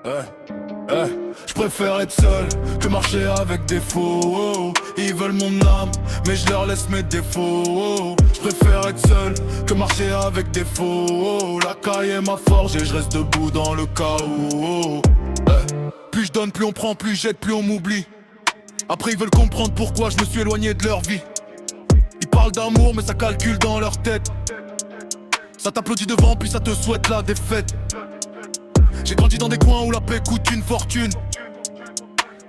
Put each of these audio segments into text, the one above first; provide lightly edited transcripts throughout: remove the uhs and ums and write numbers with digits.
Je préfère être seul que marcher avec des faux. Ils veulent mon âme, mais je leur laisse mes défauts. Je préfère être seul que marcher avec des faux. La caille est ma forge et je reste debout dans le chaos. Plus je donne, plus on prend, plus je jette, plus on m'oublie. Après ils veulent comprendre pourquoi je me suis éloigné de leur vie. Ils parlent d'amour mais ça calcule dans leur tête. Ça t'applaudit devant puis ça te souhaite la défaite. J'ai grandi dans des coins où la paix coûte une fortune,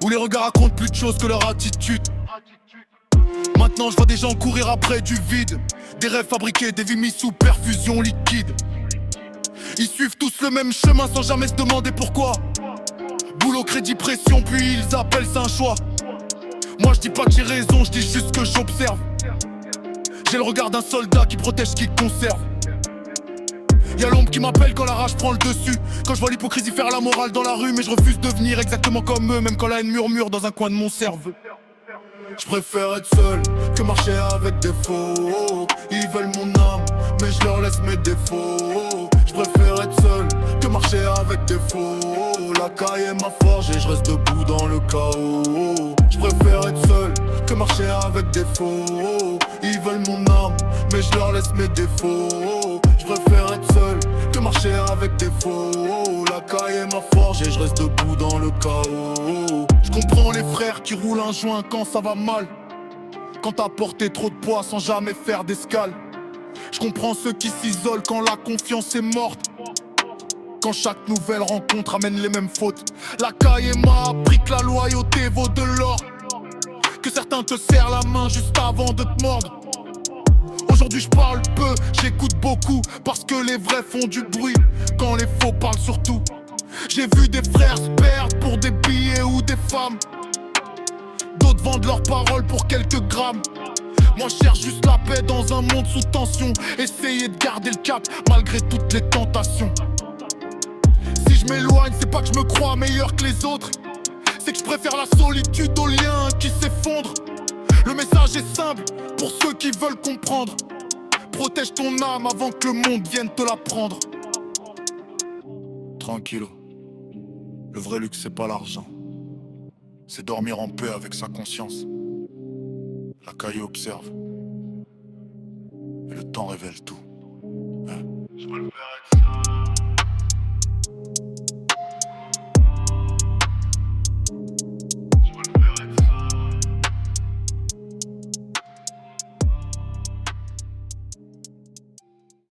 où les regards racontent plus de choses que leur attitude. Maintenant je vois des gens courir après du vide, des rêves fabriqués, des vies mises sous perfusion liquide. Ils suivent tous le même chemin sans jamais se demander pourquoi. Boulot, crédit, pression, puis ils appellent ça un choix. Moi je dis pas que j'ai raison, je dis juste que j'observe. J'ai le regard d'un soldat qui protège ce qu'il conserve. Y'a l'ombre qui m'appelle quand la rage prend le dessus. Quand je vois l'hypocrisie faire la morale dans la rue. Mais je refuse de devenir exactement comme eux, même quand la haine murmure dans un coin de mon cerveau. Je préfère être seul que marcher avec des faux. Ils veulent mon âme, mais je leur laisse mes défauts. Je préfère être seul que marcher avec des faux. La caille est ma forge et je reste debout dans le chaos. Je préfère être seul que marcher avec des faux. Ils veulent mon âme, mais je leur laisse mes défauts. Je préfère être seul que marcher avec des faux. La caille est ma forge et je reste debout dans le chaos. Je comprends les frères qui roulent un joint quand ça va mal, quand t'as porté trop de poids sans jamais faire d'escale. Je comprends ceux qui s'isolent quand la confiance est morte, quand chaque nouvelle rencontre amène les mêmes fautes. La caille m'a appris que la loyauté vaut de l'or, que certains te serrent la main juste avant de te mordre. Aujourd'hui je parle peu, j'écoute beaucoup, parce que les vrais font du bruit quand les faux parlent surtout. J'ai vu des frères se perdre pour des billets ou des femmes, d'autres vendent leurs paroles pour quelques grammes. Moi je cherche juste la paix dans un monde sous tension, essayer de garder le cap malgré toutes les tentations. Si je m'éloigne, c'est pas que je me crois meilleur que les autres, c'est que je préfère la solitude aux liens qui s'effondrent. Le message est simple pour ceux qui veulent comprendre: protège ton âme avant que le monde vienne te la prendre. Tranquillo, le vrai luxe c'est pas l'argent, c'est dormir en paix avec sa conscience. La caille observe, et le temps révèle tout. Je préfère être seul.